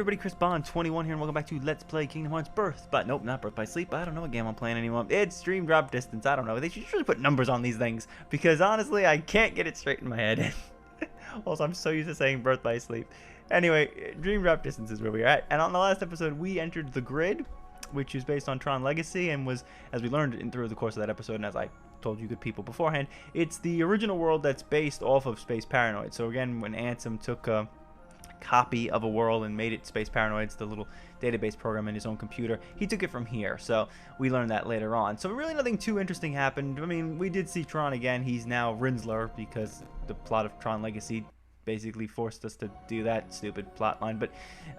everybody, Chris Bond, 21 here, and welcome back to Let's Play Kingdom Hearts Birth. But nope, not Birth by Sleep. I don't know what game I'm playing anymore. It's Dream Drop Distance. I don't know. They should really put numbers on these things because honestly, I can't get it straight in my head. Also, I'm so used to saying Birth by Sleep. Anyway, Dream Drop Distance is where we're at. And on the last episode, we entered the grid, which is based on Tron Legacy, and was, as we learned through the course of that episode, and as I told you good people beforehand, it's the original world that's based off of Space Paranoid. So again, when Ansem took a copy of a world and made it Space Paranoids, the little database program in his own computer, he took it from here. So we learned that later on. So really nothing too interesting happened. I mean, we did see Tron again. He's now Rinsler because the plot of Tron Legacy basically forced us to do that stupid plot line, but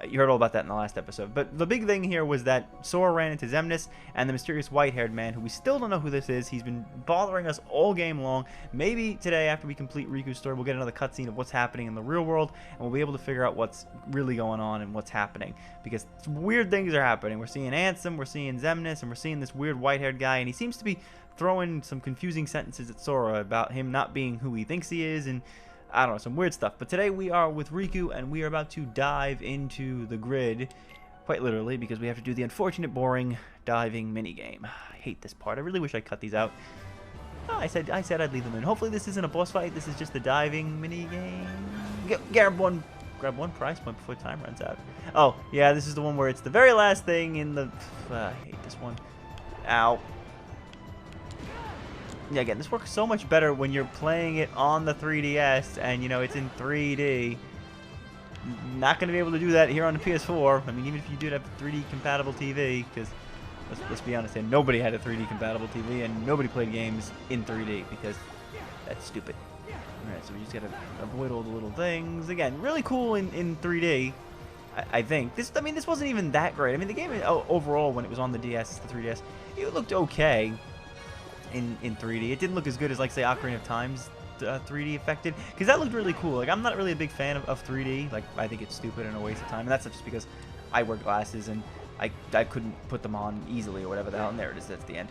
you heard all about that in the last episode. But the big thing here was that Sora ran into Xemnas and the mysterious white-haired man, who we still don't know who this is. He's been bothering us all game long. Maybe today, after we complete Riku's story, we'll get another cutscene of what's happening in the real world, and we'll be able to figure out what's really going on and what's happening, because weird things are happening. We're seeing Ansem, we're seeing Xemnas, and we're seeing this weird white-haired guy, and he seems to be throwing some confusing sentences at Sora about him not being who he thinks he is, and I don't know, some weird stuff. But today we are with Riku, and we are about to dive into the grid, quite literally, because we have to do the unfortunate, boring diving minigame. I hate this part. I really wish I cut these out. Oh, I said I'd leave them in. Hopefully this isn't a boss fight. This is just the diving minigame. Grab one prize point before time runs out. Oh, yeah, this is the one where it's the very last thing in the... I hate this one. Ow. Yeah, again, this works so much better when you're playing it on the 3DS and, you know, it's in 3D. Not going to be able to do that here on the PS4. I mean, even if you did have a 3D compatible TV, because let's be honest, and nobody had a 3D compatible TV and nobody played games in 3D because that's stupid. Alright, so we just got to avoid all the little things. Again, really cool in 3D, I think. This wasn't even that great. I mean, the game overall, when it was on the DS, the 3DS, it looked okay. In 3D. It didn't look as good as, like, say, Ocarina of Time's 3D affected, because that looked really cool. Like, I'm not really a big fan of 3D. Like, I think it's stupid and a waste of time, and that's just because I wear glasses and I couldn't put them on easily or whatever the hell, and there it is, that's the end.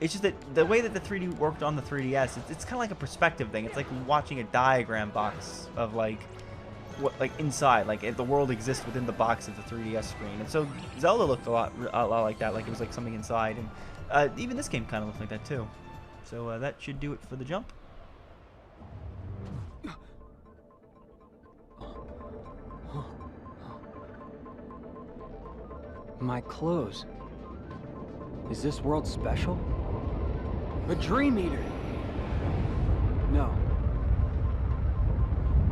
It's just that the way that the 3D worked on the 3DS, it's kind of like a perspective thing. It's like watching a diagram box of, like, what, like, inside, like, if the world exists within the box of the 3DS screen. And so Zelda looked a lot like that, like it was like something inside, and even this game kind of looks like that too. So that should do it for the jump. My clothes. Is this world special? A Dream Eater! No.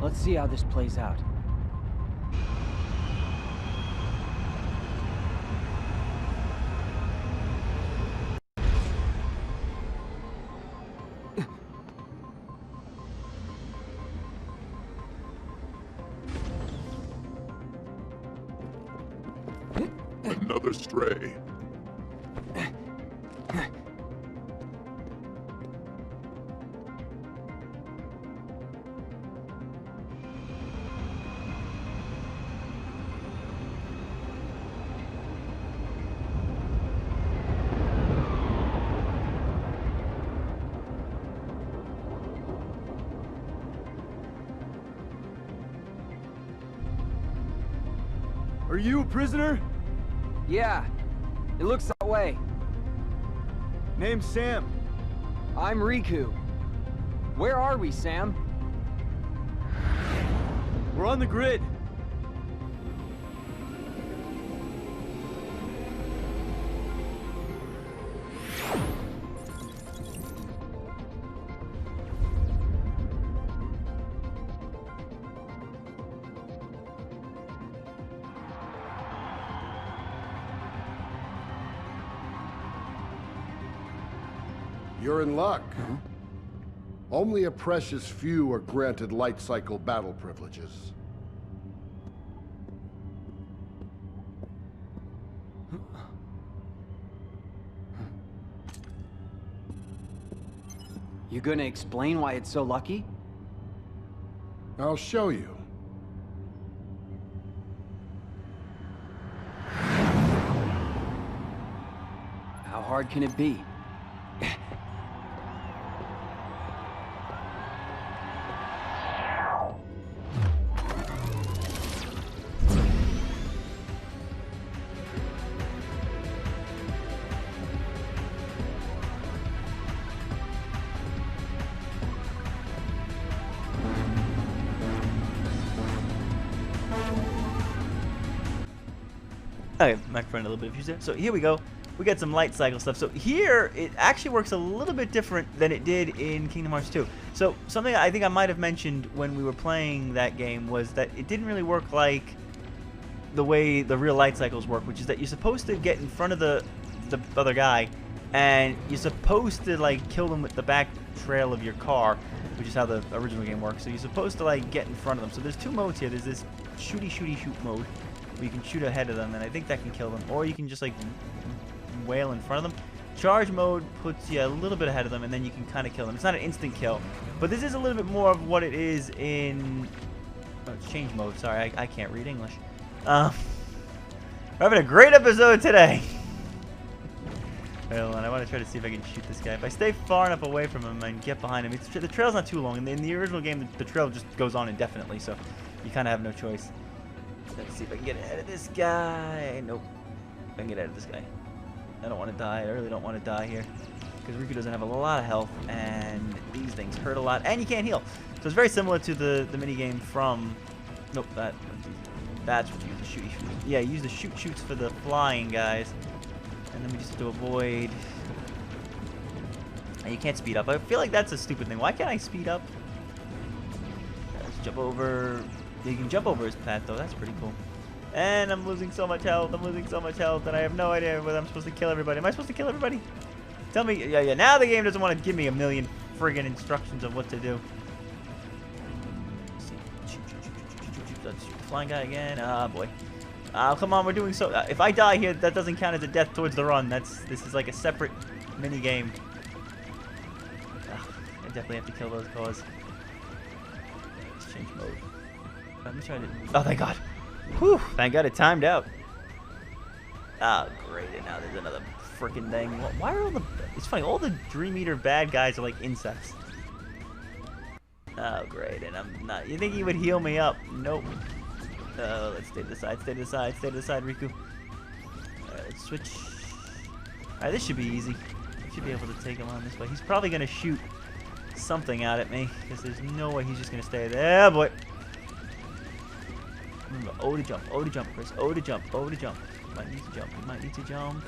Let's see how this plays out. Another stray. Are you a prisoner? Yeah, it looks that way. Name's Sam. I'm Riku. Where are we, Sam? We're on the grid. You're in luck. Only a precious few are granted light cycle battle privileges. You gonna explain why it's so lucky? I'll show you. How hard can it be? Okay, microphone a little bit of issues there. So here we go. We got some light cycle stuff. So here, it actually works a little bit different than it did in Kingdom Hearts 2. So something I think I might have mentioned when we were playing that game was that it didn't really work like the way the real light cycles work, which is that you're supposed to get in front of the other guy, and you're supposed to like kill them with the back trail of your car, which is how the original game works. So you're supposed to like get in front of them. So there's two modes here. There's this shooty shoot mode where you can shoot ahead of them, and I think that can kill them, or you can just like wail in front of them. Charge mode puts you a little bit ahead of them, and then you can kind of kill them. It's not an instant kill, but this is a little bit more of what it is in it's change mode. Sorry, I can't read English. We're having a great episode today. Hold on, I want to try to see if I can shoot this guy. If I stay far enough away from him and get behind him, the trail's not too long. In the original game, the trail just goes on indefinitely, so you kind of have no choice. Let's see if I can get ahead of this guy. Nope. I can get ahead of this guy. I don't want to die. I really don't want to die here, because Riku doesn't have a lot of health, and these things hurt a lot, and you can't heal. So it's very similar to the minigame from... Nope, that's what you use the shooty shoots. Yeah, you use the shoots for the flying guys. And then we just have to avoid... And you can't speed up. I feel like that's a stupid thing. Why can't I speed up? Let's jump over... You can jump over his path, though. That's pretty cool. And I'm losing so much health. I'm losing so much health, and I have no idea whether I'm supposed to kill everybody. Am I supposed to kill everybody? Tell me... Yeah. Now the game doesn't want to give me a million friggin' instructions of what to do. Let's shoot the flying guy again. Ah, boy. Come on, we're doing so... if I die here, that doesn't count as a death towards the run. This is like a separate mini game. I definitely have to kill those cars. Let's change mode. Let me try to... Oh, thank God. Whew, thank God it timed out. Oh, great. And now there's another freaking thing. Why are all the... It's funny, all the Dream Eater bad guys are like insects. Oh, great. And I'm not... You think he would heal me up? Nope. Let's stay to the side, stay to the side, stay to the side, Riku. Let's switch. Alright, this should be easy. I should be able to take him on this way. He's probably going to shoot something out at me, because there's no way he's just going to stay there, boy. Remember, O to jump, Chris. O to jump, O to jump. You might need to jump, you might need to jump.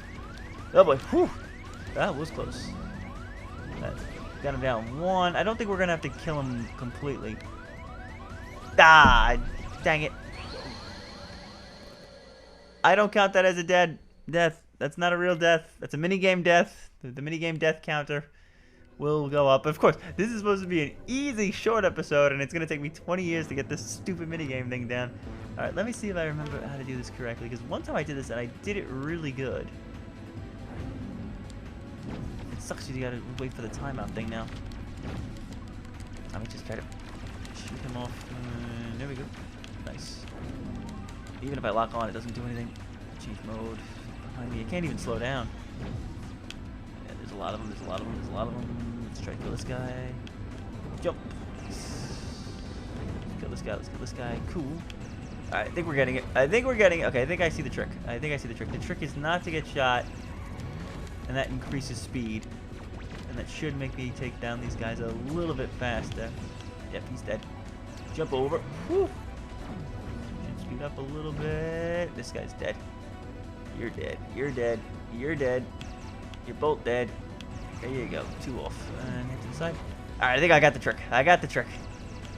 Oh, boy. Whew. That was close. That got him down one. I don't think we're going to have to kill him completely. Ah, dang it. I don't count that as a death. That's not a real death. That's a minigame death. The minigame death counter will go up. Of course, this is supposed to be an easy, short episode, and it's going to take me 20 years to get this stupid minigame thing down. Alright, let me see if I remember how to do this correctly, because one time I did this, and I did it really good. It sucks you got to wait for the timeout thing now. Let me just try to shoot him off. There we go. Nice. Even if I lock on, it doesn't do anything. Change mode. Behind me. I can't even slow down. Yeah, there's a lot of them. There's a lot of them. There's a lot of them. Let's try to kill this guy. Jump. Let's kill this guy. Let's kill this guy. Cool. Alright, I think we're getting it. I think we're getting it. Okay, I think I see the trick. I think I see the trick. The trick is not to get shot, and that increases speed. And that should make me take down these guys a little bit faster. Yep, he's dead. Jump over. Whew. Speed up a little bit. This guy's dead. You're dead. You're dead. You're dead. You're both dead. There you go. 2 off. And hit to the side. Alright, I think I got the trick. I got the trick.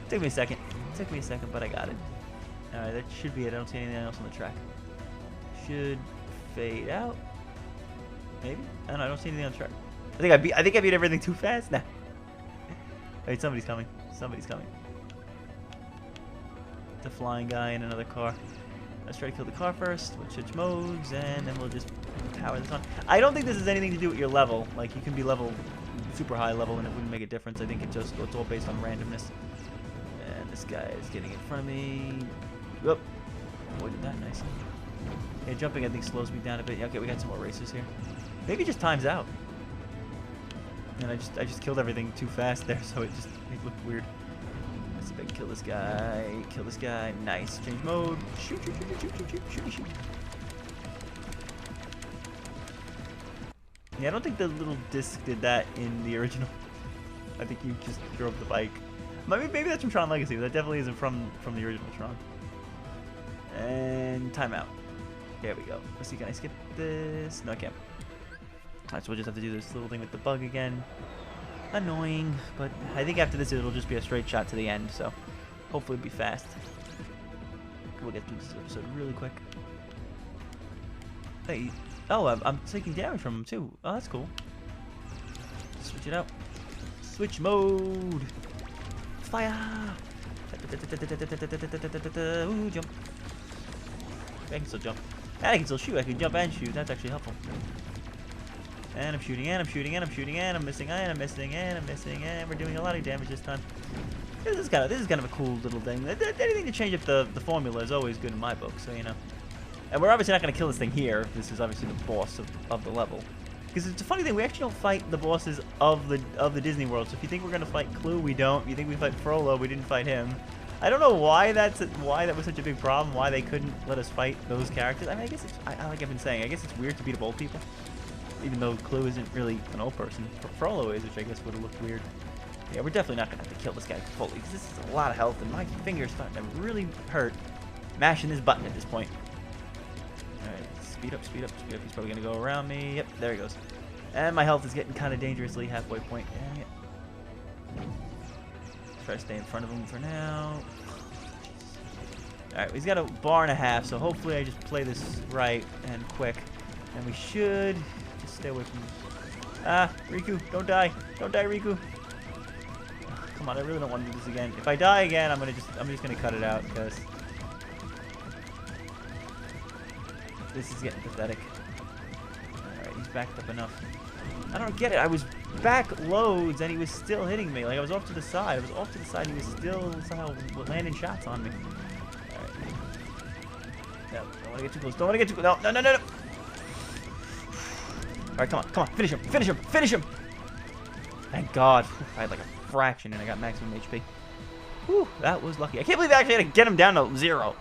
Took me a second. Took me a second, but I got it. Alright, that should be it. I don't see anything else on the track. Should fade out. Maybe? I don't know. I don't see anything on the track. I think I beat everything too fast. Nah. Wait, somebody's coming. Somebody's coming. The flying guy in another car. Let's try to kill the car first. We'll switch modes, and then we'll just power this on. I don't think this has anything to do with your level. Like, you can be level, super high level, and it wouldn't make a difference. I think it's all based on randomness. And this guy is getting in front of me. Whoop. Avoided that nicely. Yeah, jumping, I think, slows me down a bit. Okay, we got some more racers here. Maybe it just times out. And I just killed everything too fast there, so it looked weird. Let's see if I can kill this guy. Kill this guy. Nice. Change mode. Shoot, shoot, shoot, shoot, shoot, shoot, shoot, shoot. Yeah, I don't think the little disc did that in the original. I think you just drove the bike. Maybe that's from Tron Legacy. That definitely isn't from the original Tron. And timeout. There we go. Let's see, can I skip this? No, I can't. Alright, so we'll just have to do this little thing with the bug again. Annoying, but I think after this it'll just be a straight shot to the end, so hopefully it'll be fast. We'll get through this episode really quick. Hey, oh, I'm taking damage from him too. Oh, that's cool. Switch it out. Switch mode. Fire! Ooh, jump. I can still jump. And I can still shoot. I can jump and shoot. That's actually helpful. And I'm shooting, and I'm shooting, and I'm shooting, and I'm missing, and I'm missing, and I'm missing, and we're doing a lot of damage this time. This is kind of a cool little thing. Anything to change up the formula is always good in my book, so you know. And we're obviously not going to kill this thing here. This is obviously the boss of the level. Because it's a funny thing, we actually don't fight the bosses of the Disney World. So if you think we're going to fight Clue, we don't. If you think we fight Frollo, we didn't fight him. I don't know why that was such a big problem. Why they couldn't let us fight those characters. I mean, I guess it's, like I've been saying, I guess it's weird to beat up old people. Even though Clue isn't really an old person. Frollo is, which I guess would have looked weird. Yeah, we're definitely not going to have to kill this guy fully, because this is a lot of health, and my finger's starting to really hurt mashing this button at this point. Alright, speed up, speed up, speed up. He's probably going to go around me. Yep, there he goes. And my health is getting kind of dangerously halfway point. Dang it. Let's try to stay in front of him for now. Alright, he's got a bar and a half, so hopefully I just play this right and quick. And we should just stay away from... Ah, Riku, don't die. Don't die, Riku. Come on, I really don't want to do this again. If I die again, I'm just gonna cut it out because this is getting pathetic. Alright, he's backed up enough. I don't get it. I was back loads and he was still hitting me. Like I was off to the side. I was off to the side and he was still somehow landing shots on me. Alright. No, don't want to get too close. Don't want to get too close. No, no, no, no, no. Alright, come on, come on. Finish him, finish him, finish him! Thank God. I had like a fraction and I got maximum HP. Whew, that was lucky. I can't believe I actually had to get him down to 0.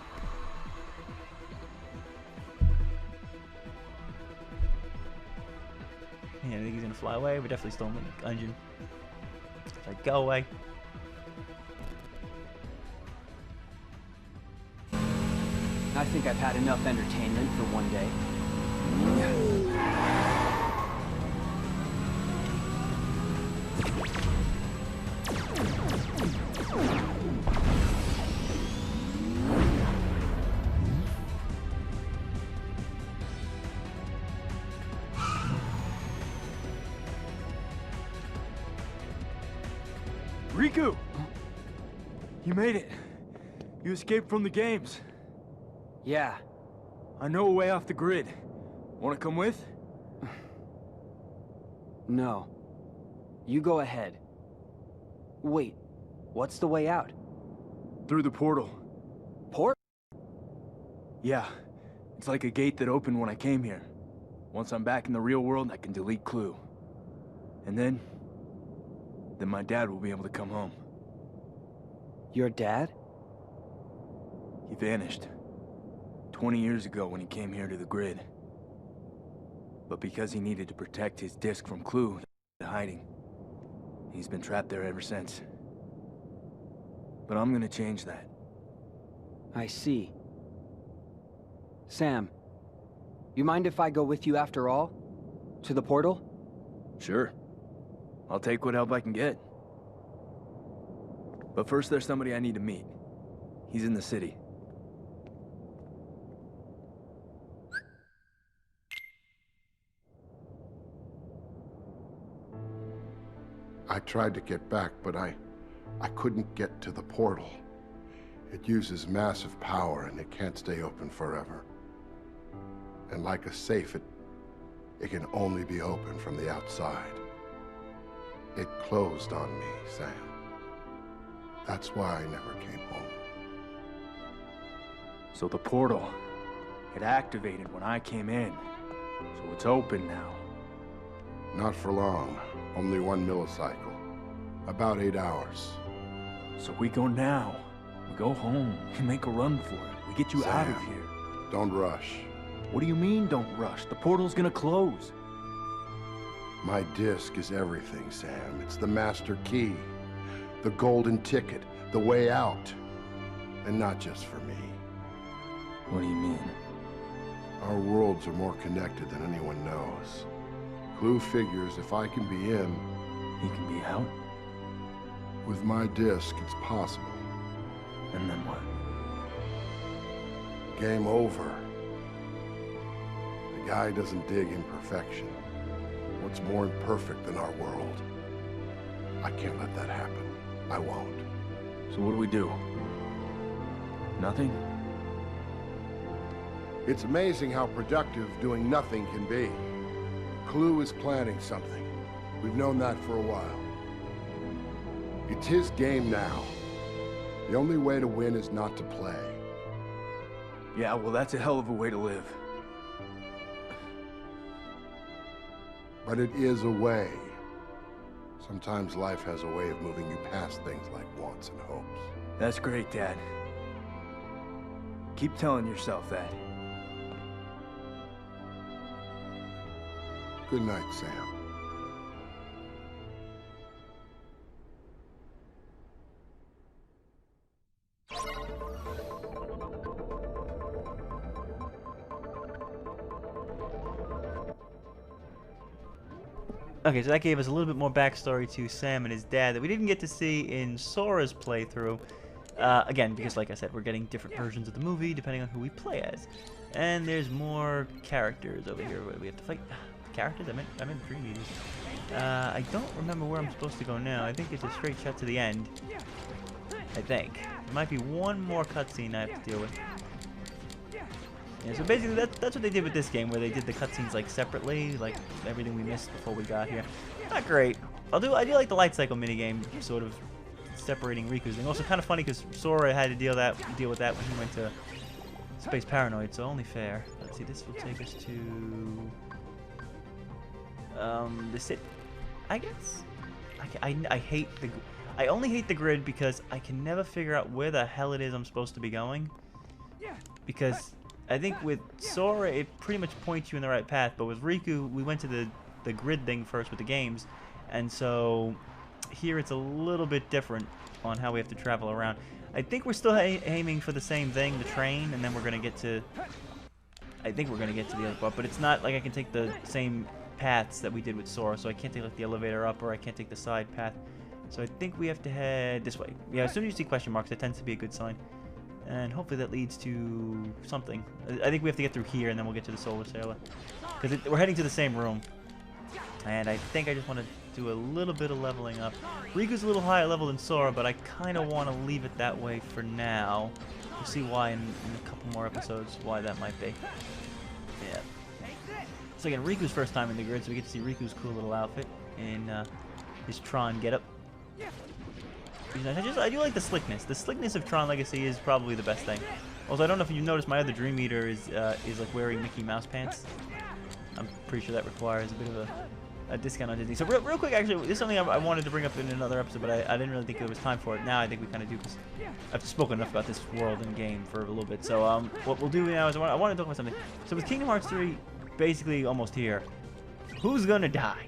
Yeah, I think he's gonna fly away. We're definitely still in the dungeon. So go away. I think I've had enough entertainment for one day. Riku! You made it. You escaped from the games. Yeah. I know a way off the grid. Want to come with? No. You go ahead. Wait, what's the way out? Through the portal. Port? Yeah. It's like a gate that opened when I came here. Once I'm back in the real world, I can delete Clue. And then my dad will be able to come home. Your dad? He vanished 20 years ago when he came here to the grid. But because he needed to protect his disc from Clue, hiding. He's been trapped there ever since. But I'm gonna change that. I see. Sam, you mind if I go with you after all? To the portal? Sure. I'll take what help I can get. But first there's somebody I need to meet. He's in the city. I tried to get back, but I couldn't get to the portal. It uses massive power and it can't stay open forever. And like a safe, it can only be opened from the outside. It closed on me, Sam. That's why I never came home. So the portal, it activated when I came in. So it's open now. Not for long. Only 1 millicycle. About 8 hours. So we go now. We go home. We make a run for it. We get you out of Sam, here. Don't rush. What do you mean, don't rush? The portal's gonna close. My disc is everything, Sam. It's the master key. The golden ticket. The way out. And not just for me. What do you mean? Our worlds are more connected than anyone knows. Clue figures if I can be in, He can be out? with my disc, it's possible. And then what? Game over. The guy doesn't dig imperfection. What's more imperfect than our world? I can't let that happen. I won't. So what do we do? Nothing? It's amazing how productive doing nothing can be. Clue is planning something. We've known that for a while. It's his game now. The only way to win is not to play. Yeah, well, that's a hell of a way to live. But it is a way. Sometimes life has a way of moving you past things like wants and hopes. That's great, Dad. Keep telling yourself that. Good night, Sam. Okay, so that gave us a little bit more backstory to Sam and his dad that we didn't get to see in Sora's playthrough. Again, because like I said, we're getting different versions of the movie depending on who we play as. And there's more characters over here. We have to fight characters? I meant Dream Eaters. I don't remember where I'm supposed to go now. I think it's a straight shot to the end. I think. There might be one more cutscene I have to deal with. Yeah, so basically that's what they did with this game, where they did the cutscenes like separately, like everything we missed before we got here. Not great. I do like the light cycle minigame, sort of separating Riku's thing. Also kind of funny because Sora had to deal with that when he went to Space Paranoid, so only fair. Let's see, this will take us to the sit. I guess I hate the. I only hate the grid because I can never figure out where the hell it is I'm supposed to be going. Because I think with Sora, it pretty much points you in the right path, but with Riku, we went to the grid thing first with the games, and so here it's a little bit different on how we have to travel around. I think we're still aiming for the same thing, the train, and then we're going to get to... I think we're going to get to the other part, but it's not like I can take the same paths that we did with Sora, so I can't take like the elevator up, or I can't take the side path. So I think we have to head this way. Yeah, as soon as you see question marks, that tends to be a good sign. And hopefully that leads to something. I think we have to get through here, and then we'll get to the Solar Sailor. Because we're heading to the same room. And I think I just want to do a little bit of leveling up. Riku's a little higher level than Sora, but I kind of want to leave it that way for now. We'll see why in a couple more episodes, why that might be. Yeah. So again, Riku's first time in the grid, so we get to see Riku's cool little outfit in his Tron getup. I do like the slickness. The slickness of Tron Legacy is probably the best thing. Also, I don't know if you noticed, my other Dream Eater is like wearing Mickey Mouse pants. I'm pretty sure that requires a bit of a discount on Disney. So real quick, actually, this is something I wanted to bring up in another episode, but I didn't really think there was time for it. Now I think we kind of do, because I've spoken enough about this world and game for a little bit. So what we'll do now is I want to talk about something. So with Kingdom Hearts 3 basically almost here, who's gonna die?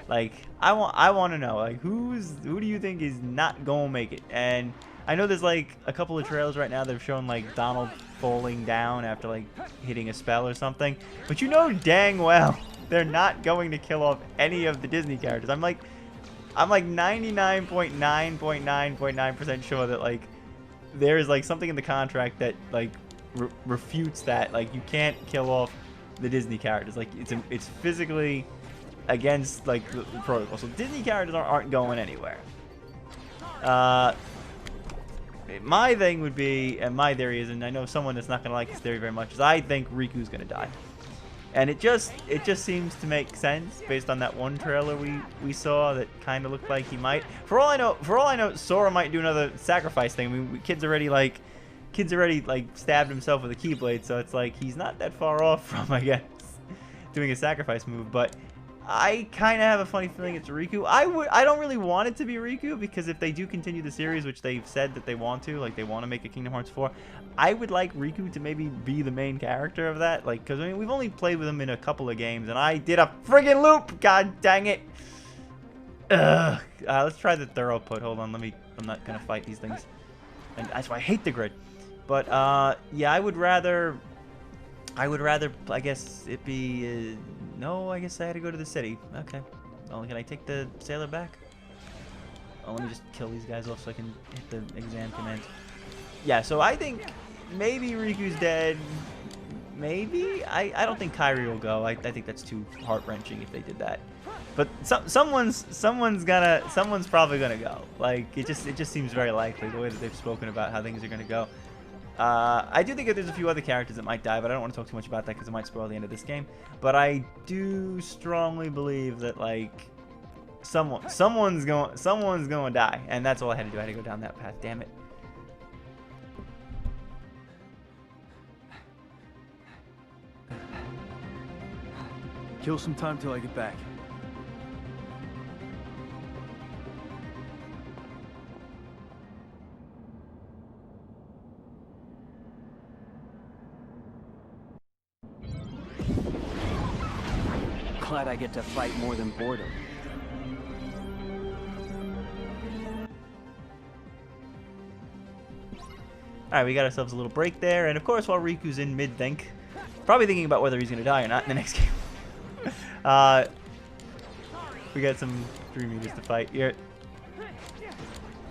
Like, I want to know, like, who do you think is not gonna make it? And I know there's like a couple of trailers right now that have shown like Donald falling down after like hitting a spell or something, but you know dang well they're not going to kill off any of the Disney characters. I'm like 99.9.9.9% sure that like there is like something in the contract that like refutes that. Like, you can't kill off the Disney characters. Like, it's physically against like the protocol. So Disney characters aren't going anywhere. My thing would be, and my theory is, and I know someone that's not gonna like this theory very much, is I think Riku's gonna die. And it just seems to make sense based on that one trailer we saw that kind of looked like he might. For all I know, Sora might do another sacrifice thing. I mean, kids already stabbed himself with a Keyblade, so it's like he's not that far off from, I guess, doing a sacrifice move. But I kind of have a funny feeling it's Riku. I don't really want it to be Riku, because if they do continue the series, which they've said that they want to, like they want to make a Kingdom Hearts 4, I would like Riku to maybe be the main character of that. Like, because I mean, we've only played with him in a couple of games, and I did a friggin' loop. God dang it. Let's try the thorough put. Hold on, I'm not gonna fight these things, and that's why I hate the grid. But yeah, I would rather I would rather, I guess, it be... no, I guess I had to go to the city. Okay. Well, can I take the sailor back? Oh, let me just kill these guys off so I can hit the exam command. Yeah, so I think maybe Riku's dead. Maybe? I don't think Kairi will go. I think that's too heart-wrenching if they did that. But someone's probably gonna go. Like, it just seems very likely the way that they've spoken about how things are gonna go. I do think that there's a few other characters that might die, but I don't want to talk too much about that because it might spoil the end of this game. But I do strongly believe that, like, someone's going to die, and that's all I had to do. I had to go down that path. Damn it. Kill some time till I get back. Glad I get to fight more than boredom. Alright, we got ourselves a little break there, and of course while Riku's in mid-think, probably thinking about whether he's going to die or not in the next game. We got some 3 meters to fight here.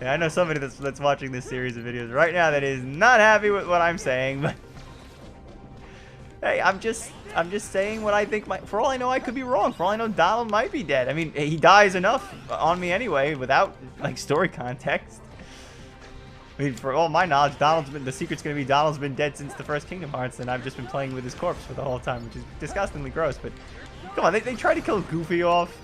Yeah, I know somebody that's watching this series of videos right now that is not happy with what I'm saying, but hey, I'm just saying what I think for all I know, I could be wrong. For all I know, Donald might be dead. I mean, he dies enough on me anyway without, like, story context. I mean, for all my knowledge, the secret's going to be Donald's been dead since the first Kingdom Hearts, and I've just been playing with his corpse for the whole time, which is disgustingly gross. But come on, they tried to kill Goofy off,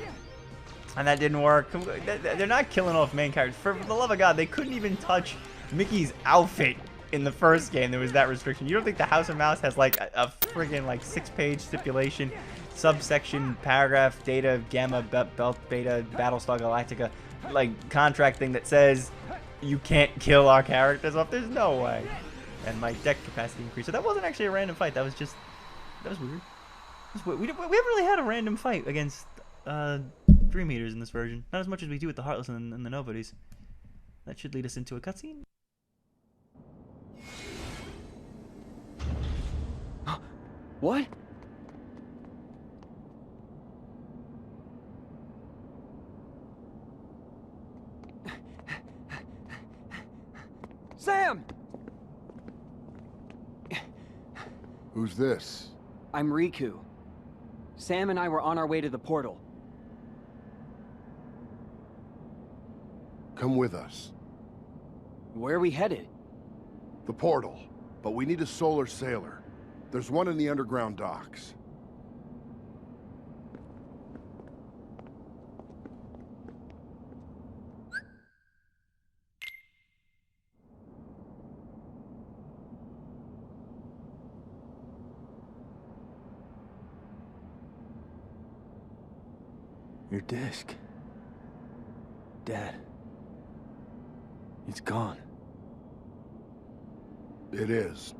and that didn't work. They're not killing off main characters. For the love of God, they couldn't even touch Mickey's outfit in the first game. There was that restriction. You don't think the House of Mouse has, like, a friggin', like, 6-page stipulation, subsection, paragraph, data, gamma, belt, beta, Battlestar Galactica, like, contract thing that says you can't kill our characters off? There's no way. And my deck capacity increased. So that wasn't actually a random fight. That was weird. We haven't really had a random fight against 3 meters in this version. Not as much as we do with the Heartless and the Nobodies. That should lead us into a cutscene. What? Sam! Who's this? I'm Riku. Sam and I were on our way to the portal. Come with us. Where are we headed? The portal. But we need a solar sailor. There's one in the underground docks. Your disc. Dad. It's gone. It is.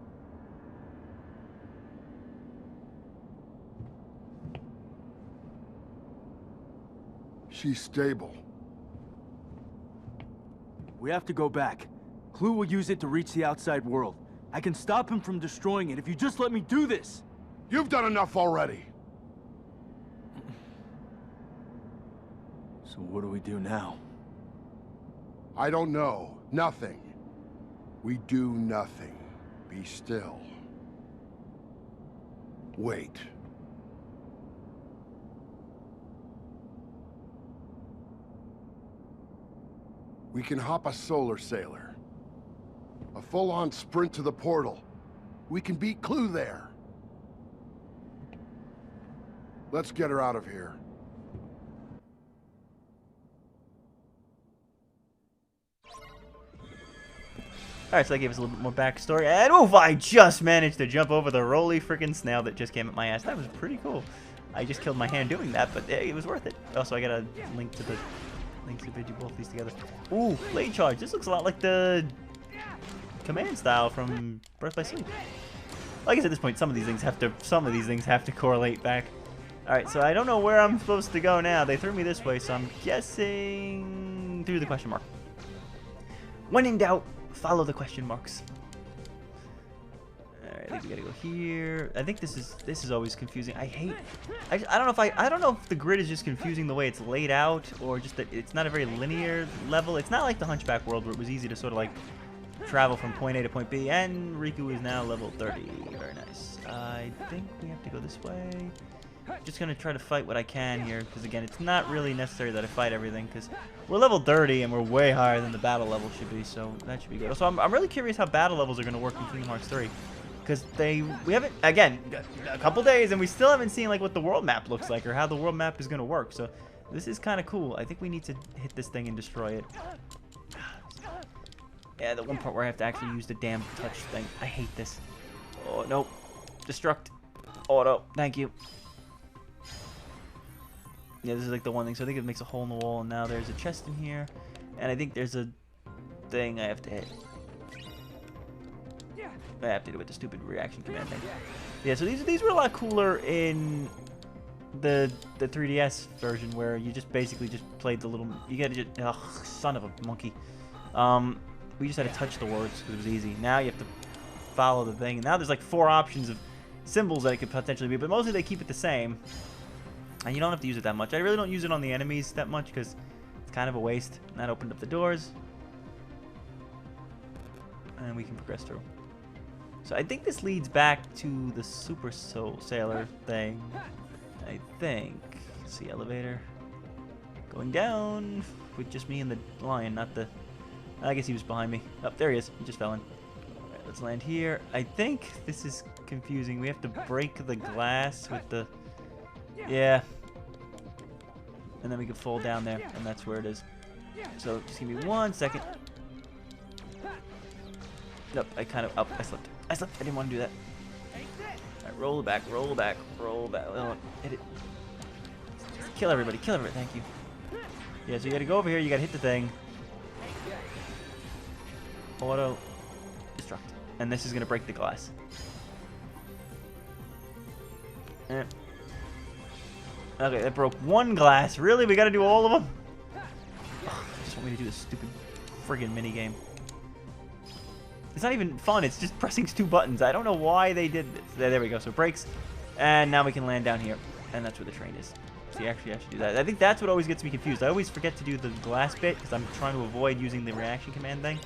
She's stable. We have to go back. Clue will use it to reach the outside world. I can stop him from destroying it if you just let me do this. You've done enough already. So what do we do now? I don't know. Nothing. We do nothing. Be still. Wait. We can hop a solar sailor. A full-on sprint to the portal. We can beat Clue there. Let's get her out of here. Alright, so that gave us a little bit more backstory. And oof, I just managed to jump over the roly freaking snail that just came at my ass. That was pretty cool. I just killed my hand doing that, but it was worth it. Also, I got a link to bid you both these together. Ooh, blade charge. This looks a lot like the command style from Birth by Sleep. I guess at this point, some of these things have to correlate back. Alright, so I don't know where I'm supposed to go now. They threw me this way, so I'm guessing through the question mark. When in doubt, follow the question marks. Alright, I think we gotta go here. I think this is always confusing. I don't know if I don't know if the grid is just confusing the way it's laid out, or just that it's not a very linear level. It's not like the Hunchback world where it was easy to sort of like travel from point A to point B. And Riku is now level 30. Very nice. I think we have to go this way. Just gonna try to fight what I can here, because again, it's not really necessary that I fight everything, because we're level 30 and we're way higher than the battle level should be, so that should be good. So I'm really curious how battle levels are gonna work in Kingdom Hearts 3, because we haven't, again, a couple days and we still haven't seen like what the world map looks like or how the world map is gonna work. So this is kind of cool. I think we need to hit this thing and destroy it. Yeah, the one part where I have to actually use the damn touch thing. I hate this. Oh no, destruct. Auto. Thank you. Yeah, this is like the one thing. So I think it makes a hole in the wall, and now there's a chest in here, and I think there's a thing I have to hit. I have to do with the stupid reaction command thing. Yeah, so these were a lot cooler in the 3DS version, where you just basically just played the little. You gotta just son of a monkey. We just had to touch the words because it was easy. Now you have to follow the thing. And now there's like 4 options of symbols that it could potentially be, but mostly they keep it the same. And you don't have to use it that much. I really don't use it on the enemies that much because it's kind of a waste. And that opened up the doors. And we can progress through. So I think this leads back to the Super Soul Sailor thing. I think. Let's see, elevator. Going down with just me and the lion, not the... I guess he was behind me. Oh, there he is. He just fell in. Alright, let's land here. I think this is confusing. We have to break the glass with the... Yeah. And then we can fall down there, and that's where it is. So just give me 1 second. Nope, I kind of... Oh, I slipped. I didn't want to do that. Alright, roll it back, roll it back, roll back. Oh, hit it. Just kill everybody, thank you. Yeah, so you gotta go over here, you gotta hit the thing. Auto destruct. And this is gonna break the glass. Eh. Okay, that broke 1 glass. Really? We gotta do all of them? Ugh, I just want me to do this stupid friggin' minigame. It's not even fun, it's just pressing 2 buttons. I don't know why they did this. There we go, so it breaks. And now we can land down here. And that's where the train is. So you actually have to do that. I think that's what always gets me confused. I always forget to do the glass bit because I'm trying to avoid using the reaction command thing.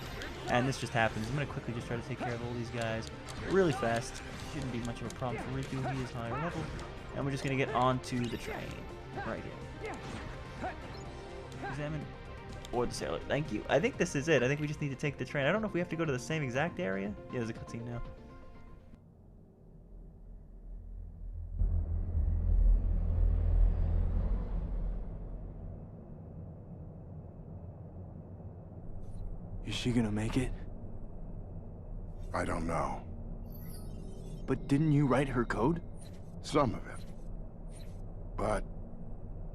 And this just happens. I'm going to quickly just try to take care of all these guys really fast. Shouldn't be much of a problem for Riku. He is higher level. And we're just going to get onto the train. Right here. Examine. Or the sailor. Thank you. I think this is it. I think we just need to take the train. I don't know if we have to go to the same exact area. Yeah, there's a cutscene now. Is she gonna make it? I don't know. But didn't you write her code? Some of it. But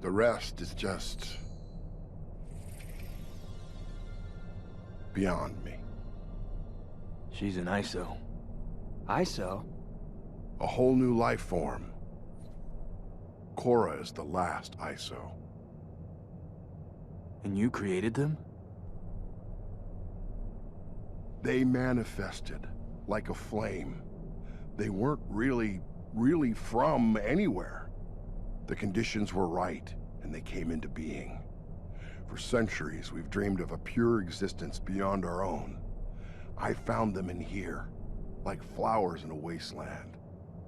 the rest is just beyond me. She's an ISO. ISO? A whole new life form. Korra is the last ISO. And you created them? They manifested like a flame. They weren't really from anywhere. The conditions were right, and they came into being. For centuries, we've dreamed of a pure existence beyond our own. I found them in here, like flowers in a wasteland.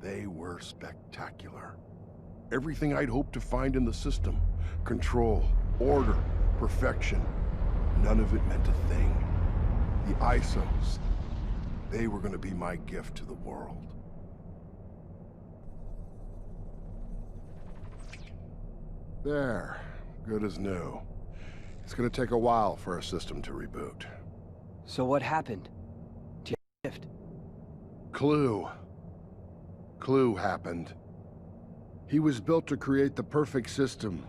They were spectacular. Everything I'd hoped to find in the system. Control, order, perfection. None of it meant a thing. The ISOs, they were going to be my gift to the world. There, good as new. It's going to take a while for our system to reboot. So what happened? Shift. Clue happened. He was built to create the perfect system,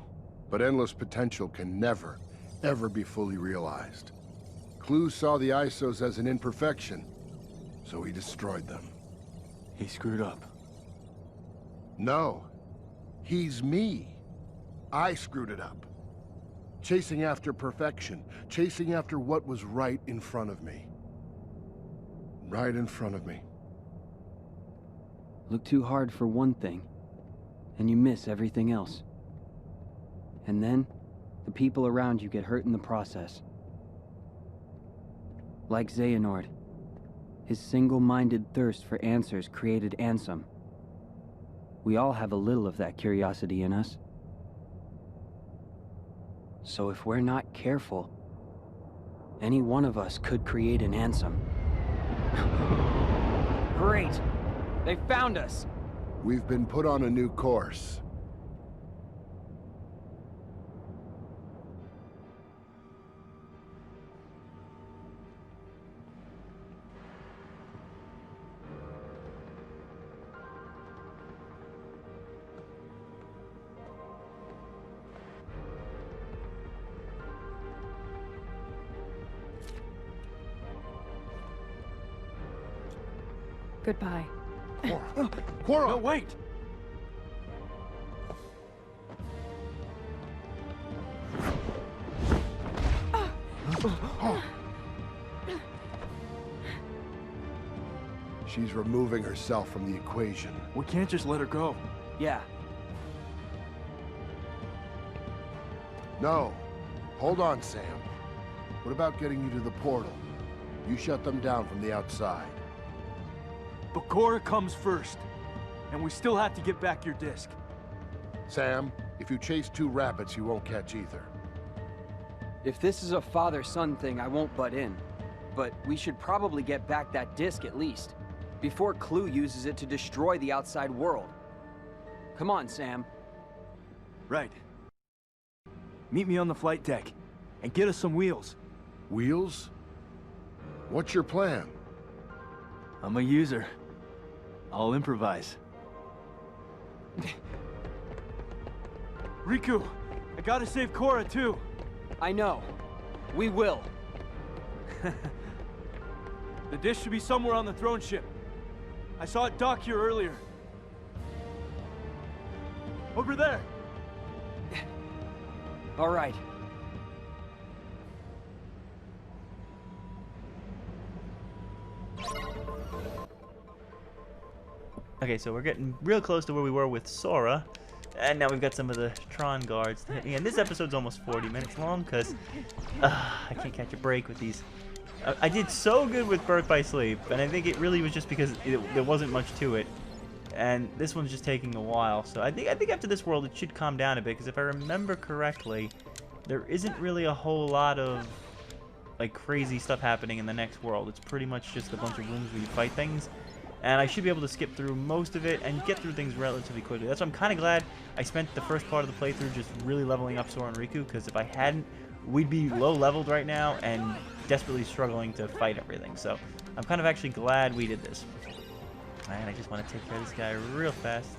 but endless potential can never, ever be fully realized. Clue saw the ISOs as an imperfection, so he destroyed them. He screwed up. No, he's me. I screwed it up. Chasing after perfection, chasing after what was right in front of me. Right in front of me. Look too hard for one thing, and you miss everything else. And then, the people around you get hurt in the process. Like Xehanort, his single-minded thirst for answers created Ansem. We all have a little of that curiosity in us. So if we're not careful, any one of us could create an Ansem. Great! They found us! We've been put on a new course. Goodbye. Cora! No, wait! She's removing herself from the equation. We can't just let her go. Yeah, No. Hold on, Sam. What about getting you to the portal? You shut them down from the outside. But Cora comes first. And we still have to get back your disc. Sam, if you chase two rabbits, you won't catch either. if this is a father-son thing, I won't butt in. But we should probably get back that disc at least, before Clue uses it to destroy the outside world. Come on, Sam. Right. Meet me on the flight deck, and get us some wheels. Wheels? What's your plan? I'm a user. I'll improvise. Riku, I gotta save Cora too. I know. We will. The dish should be somewhere on the throne ship. I saw it dock here earlier. Over there. All right. Okay, so we're getting real close to where we were with Sora. And now we've got some of the Tron guards to hit me. And this episode's almost 40 minutes long because I can't catch a break with these. I did so good with Birth by Sleep, and I think it really was just because there wasn't much to it. And this one's just taking a while. So I think after this world it should calm down a bit, because if I remember correctly, there isn't really a whole lot of like crazy stuff happening in the next world. It's pretty much just a bunch of rooms where you fight things. And I should be able to skip through most of it and get through things relatively quickly. That's why I'm kind of glad I spent the first part of the playthrough just really leveling up Sora and Riku, because if I hadn't, we'd be low leveled right now and desperately struggling to fight everything. So I'm kind of actually glad we did this. And I just want to take care of this guy real fast.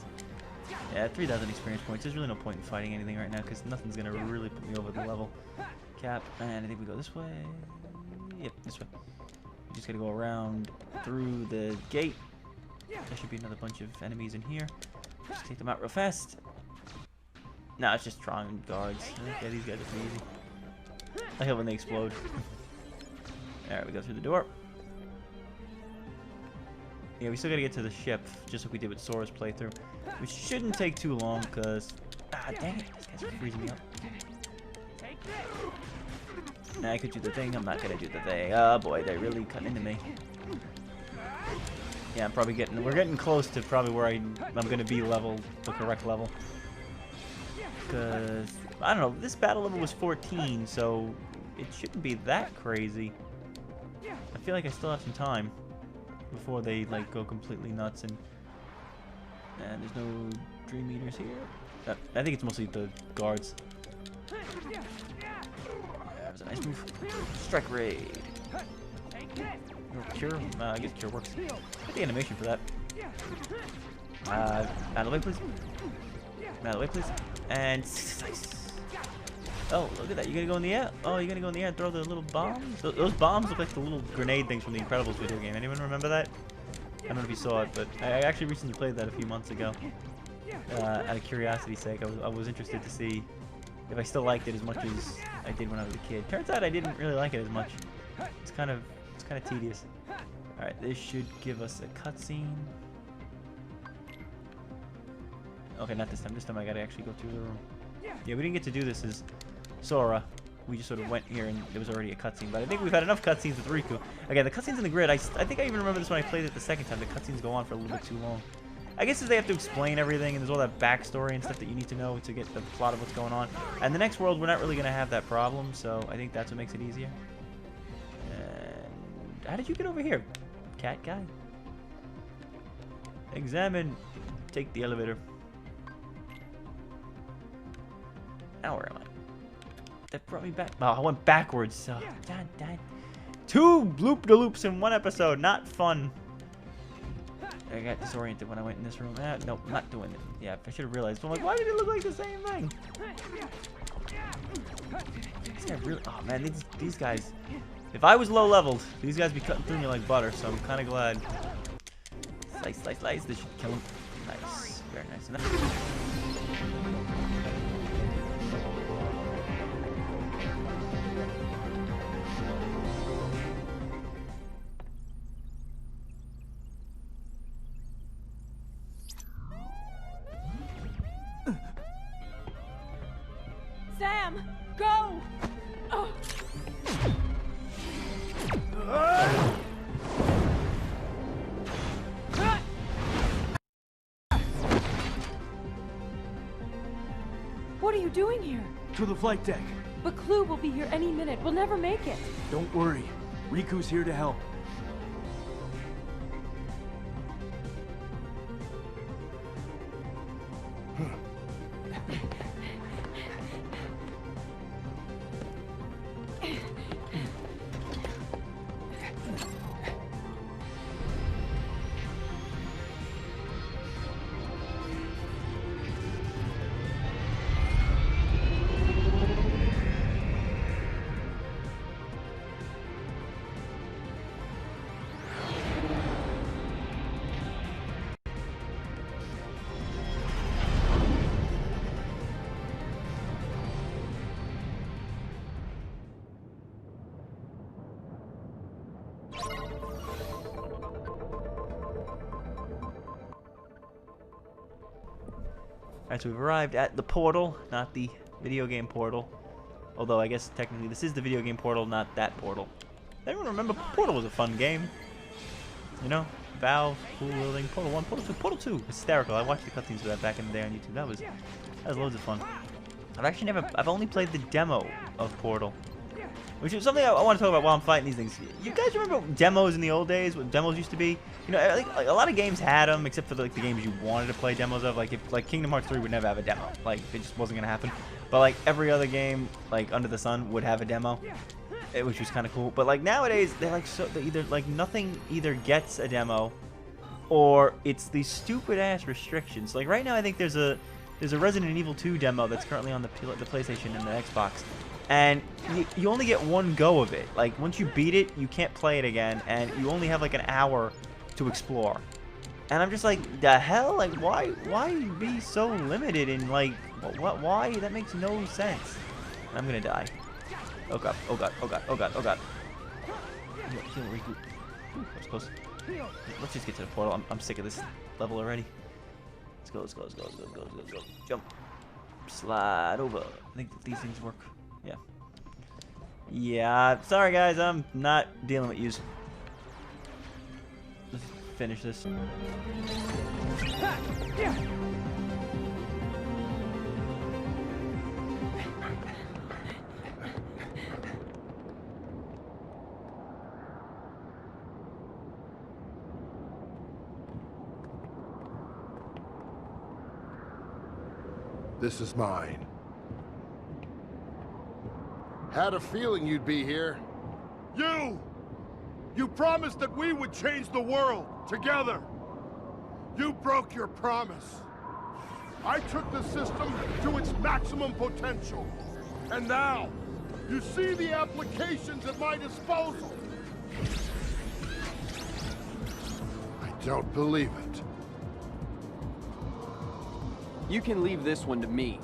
Yeah, 3,000 experience points. There's really no point in fighting anything right now, because nothing's going to really put me over the level cap. And I think we go this way. Yep, this way. We just got to go around through the gate. There should be another bunch of enemies in here. Just take them out real fast. No, it's just Tron guards. Yeah, these guys are pretty easy. I hate when they explode. Alright, we go through the door. Yeah, we still gotta get to the ship, just like we did with Sora's playthrough. Which shouldn't take too long, because... Ah, dang it, these guys are freezing me up. Nah, I could do the thing, I'm not gonna do the thing. Oh boy, they're really cutting into me. Yeah, I'm probably we're getting close to probably where I'm gonna be level, the correct level. Because, I don't know, this battle level was 14, so it shouldn't be that crazy. I feel like I still have some time before they, like, go completely nuts and there's no Dream Eaters here. I think it's mostly the guards. That was a nice move. Strike Raid. Cure? I guess Cure works. Get the animation for that. Out of the way, please. Out of the way, please. And nice. Oh, look at that. You're gonna go in the air? Oh, you're gonna go in the air and throw the little bombs? Those bombs look like the little grenade things from the Incredibles video game. Anyone remember that? I don't know if you saw it, but I actually recently played that a few months ago. Out of curiosity's sake, I was interested to see if I still liked it as much as I did when I was a kid. Turns out I didn't really like it as much. It's kind of tedious. Alright, this should give us a cutscene. Okay, not this time. This time I gotta actually go through the room. Yeah, we didn't get to do this as Sora. We just sort of went here and there was already a cutscene. But I think we've had enough cutscenes with Riku. Again, the cutscenes in the grid, I think I even remember this when I played it the second time. The cutscenes go on for a little bit too long. I guess they have to explain everything, and there's all that backstory and stuff that you need to know to get the plot of what's going on. And the next world, we're not really going to have that problem, so I think that's what makes it easier. And how did you get over here, cat guy? Examine. Take the elevator. Now where am I? That brought me back. Oh, I went backwards. So, dad. 2 loop-de-loops in 1 episode. Not fun. I got disoriented when I went in this room. Nope, not doing it. Yeah, I should have realized. I'm like, why did it look like the same thing? These guys really. Oh man, these guys. If I was low leveled, these guys be cutting through me like butter. So I'm kind of glad. Slice. This should kill him. Nice, very nice. Sam, go! Oh. What are you doing here? To the flight deck. But Clue will be here any minute. We'll never make it. Don't worry. Riku's here to help. Alright, so we've arrived at the portal, not the video game portal. Although I guess technically this is the video game portal, not that portal. Everyone remember Portal was a fun game. You know? Valve, cool building, Portal 1, Portal 2, Portal 2. Hysterical. I watched the cutscenes of that back in the day on YouTube. That was loads of fun. I've only played the demo of Portal. Which is something I want to talk about while I'm fighting these things. You guys remember demos in the old days? What demos used to be? You know, I think like, a lot of games had them, except for like the games you wanted to play demos of. Like if Kingdom Hearts 3 would never have a demo. Like it just wasn't gonna happen. But like every other game, like under the sun, would have a demo, which was kind of cool. But like nowadays, they're like they either like nothing either gets a demo, or it's these stupid ass restrictions. Like right now, I think there's a Resident Evil 2 demo that's currently on the PlayStation and the Xbox. And you only get one go of it. Like, once you beat it, you can't play it again, and you only have, like, an hour to explore. And I'm just like, the hell? Like, why be so limited in, like, why? That makes no sense. I'm gonna die. Oh god, oh god, oh god, oh god, oh god. Heal Riku. Ooh, that was close. Let's just get to the portal. I'm sick of this level already. Let's go, let's go, let's go, let's go, let's go, let's go. Jump. Slide over. I think these things work. Yeah. Yeah, sorry guys, I'm not dealing with yous. Let's finish this. This is mine. Had a feeling you'd be here. You! You promised that we would change the world, together. You broke your promise. I took the system to its maximum potential. And now, you see the applications at my disposal. I don't believe it. You can leave this one to me.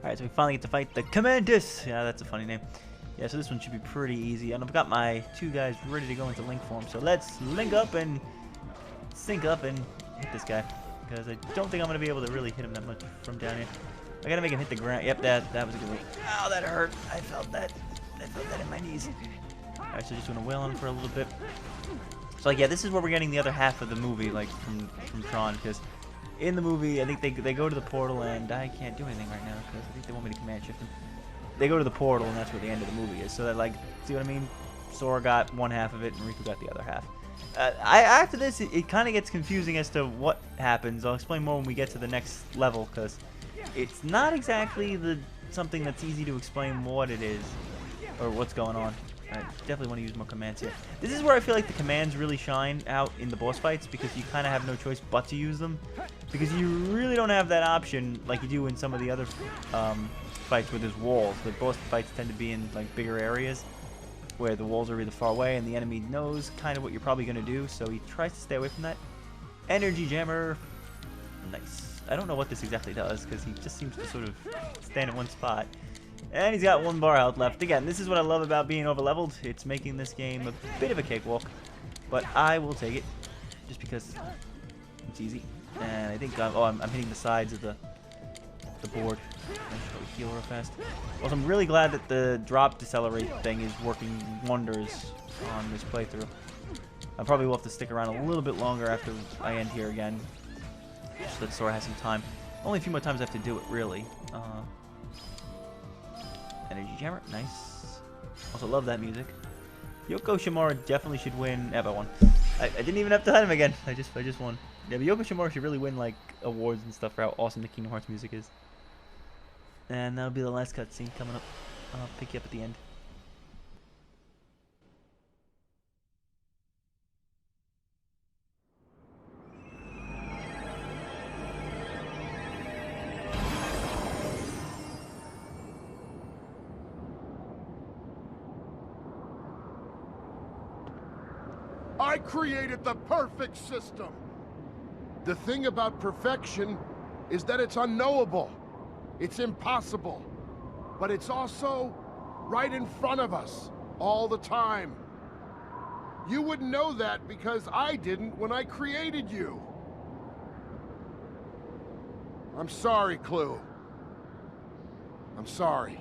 Alright, Alright, so we finally get to fight the Commandus. Yeah, that's a funny name. Yeah, so this one should be pretty easy. And I've got my 2 guys ready to go into link form. So let's link up and sync up and hit this guy. Because I don't think I'm going to be able to really hit him that much from down here. I got to make him hit the ground. Yep, that was a good one. Ow, that hurt. I felt that. I felt that in my knees. Alright, so just going to wail on for a little bit. So, like, yeah, this is where we're getting the other half of the movie, like, from Tron. Because in the movie, I think they go to the portal, and I can't do anything right now. Because I think they want me to command shift them. They go to the portal, and that's where the end of the movie is. So that, like, see what I mean? Sora got one half of it, and Riku got the other half. After this, it kind of gets confusing as to what happens. I'll explain more when we get to the next level, because it's not exactly something that's easy to explain what it is, or what's going on. I definitely want to use more commands here. This is where I feel like the commands really shine out in the boss fights, because you kind of have no choice but to use them. Because you really don't have that option like you do in some of the other fights where there's walls. The boss fights tend to be in like bigger areas where the walls are either far away and the enemy knows kind of what you're probably going to do, so he tries to stay away from that. Energy Jammer. Nice. I don't know what this exactly does because he just seems to sort of stand in one spot. And he's got 1 bar health left. Again, this is what I love about being overleveled. It's making this game a bit of a cakewalk, but I will take it just because it's easy. And I think I'm hitting the sides of the board. I should probably heal real fast. Also, I'm really glad that the drop decelerate thing is working wonders on this playthrough. I probably will have to stick around a little bit longer after I end here again, just so that Sora has some time. Only a few more times I have to do it, really. Energy Jammer, nice. Also love that music. Yoko Shimura definitely should win. Yeah, I won. I didn't even have to hit him again. I just won. Yeah, but Yoko Shimura should really win like awards and stuff for how awesome the Kingdom Hearts music is. And that'll be the last cutscene coming up. I'll pick you up at the end. I created the perfect system. The thing about perfection is that it's unknowable. It's impossible. But it's also right in front of us all the time. You wouldn't know that because I didn't when I created you. I'm sorry, Clue. I'm sorry.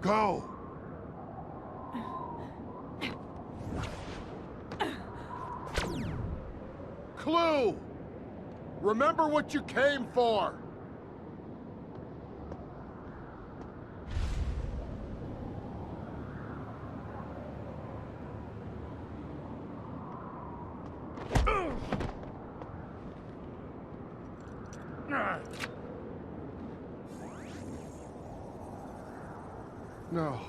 Go! Clue! Remember what you came for! No.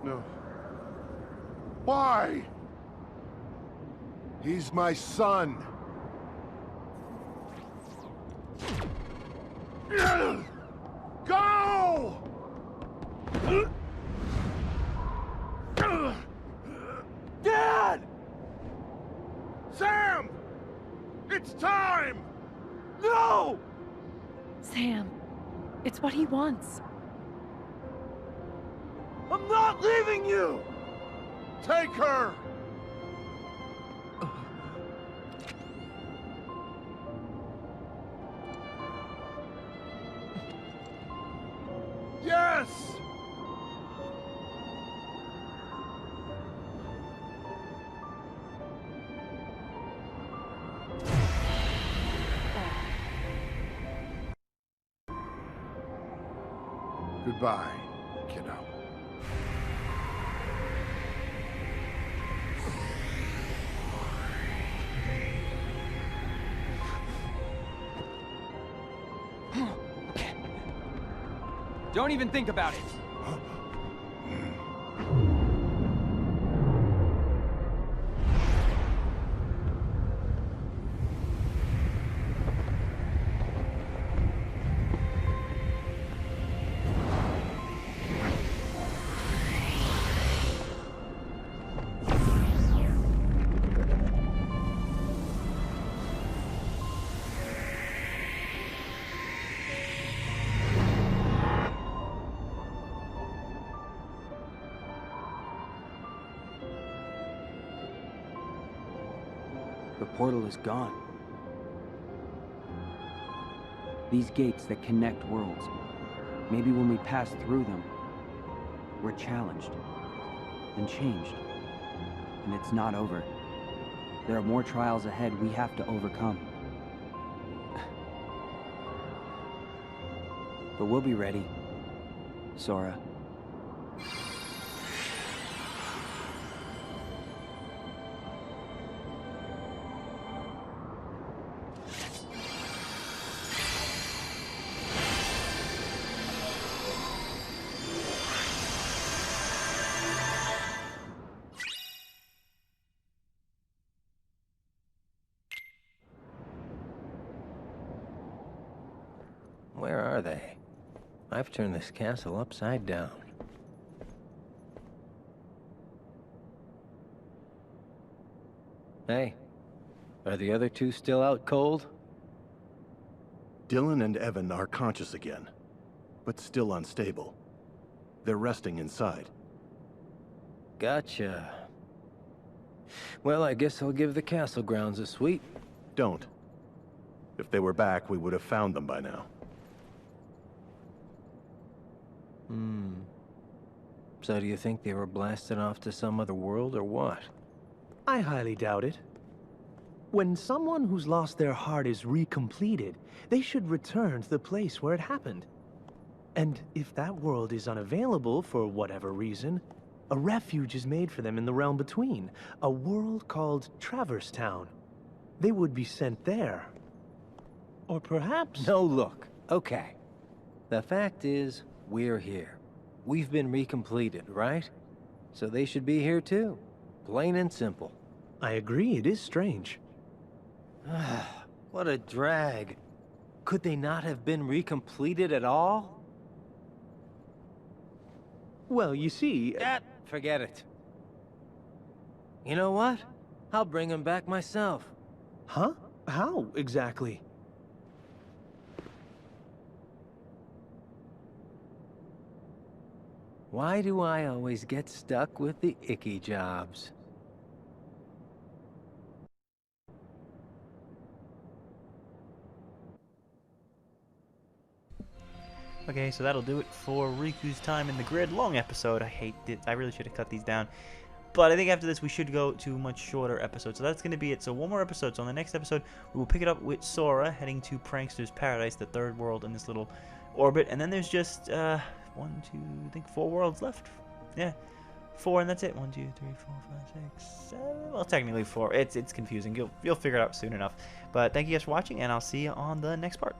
No. Why? He's my son. Go! Dad! Sam! It's time! No! Sam, it's what he wants. I'm not leaving you! Take her! Yes! Goodbye, kiddo. Don't even think about it. The portal is gone. These gates that connect worlds, maybe when we pass through them, we're challenged and changed. And it's not over. There are more trials ahead we have to overcome. But we'll be ready, Sora. Where are they? I've turned this castle upside down. Hey, are the other two still out cold? Dylan and Evan are conscious again, but still unstable. They're resting inside. Gotcha. Well, I guess I'll give the castle grounds a sweep. Don't. If they were back, we would have found them by now. So do you think they were blasted off to some other world or what? I highly doubt it. When someone who's lost their heart is recompleted, they should return to the place where it happened. And if that world is unavailable for whatever reason, a refuge is made for them in the realm between, a world called Traverse Town. They would be sent there. Or perhaps... No, look. Okay. The fact is, we're here. We've been recompleted, right? So they should be here too. Plain and simple. I agree, it is strange. What a drag. Could they not have been recompleted at all? Well, you see... Forget it. You know what? I'll bring them back myself. Huh? How, exactly? Why do I always get stuck with the icky jobs? Okay, so that'll do it for Riku's time in the grid. Long episode. I hate it. I really should have cut these down. But I think after this, we should go to a much shorter episode. So that's going to be it. So one more episode. So on the next episode, we will pick it up with Sora heading to Prankster's Paradise, the third world in this little orbit. And then there's just, 1, 2, I think 4 worlds left. Yeah, 4, and that's it. 1, 2, 3, 4, 5, 6, 7. Well, technically 4. It's confusing. You'll figure it out soon enough. But thank you guys for watching, and I'll see you on the next part.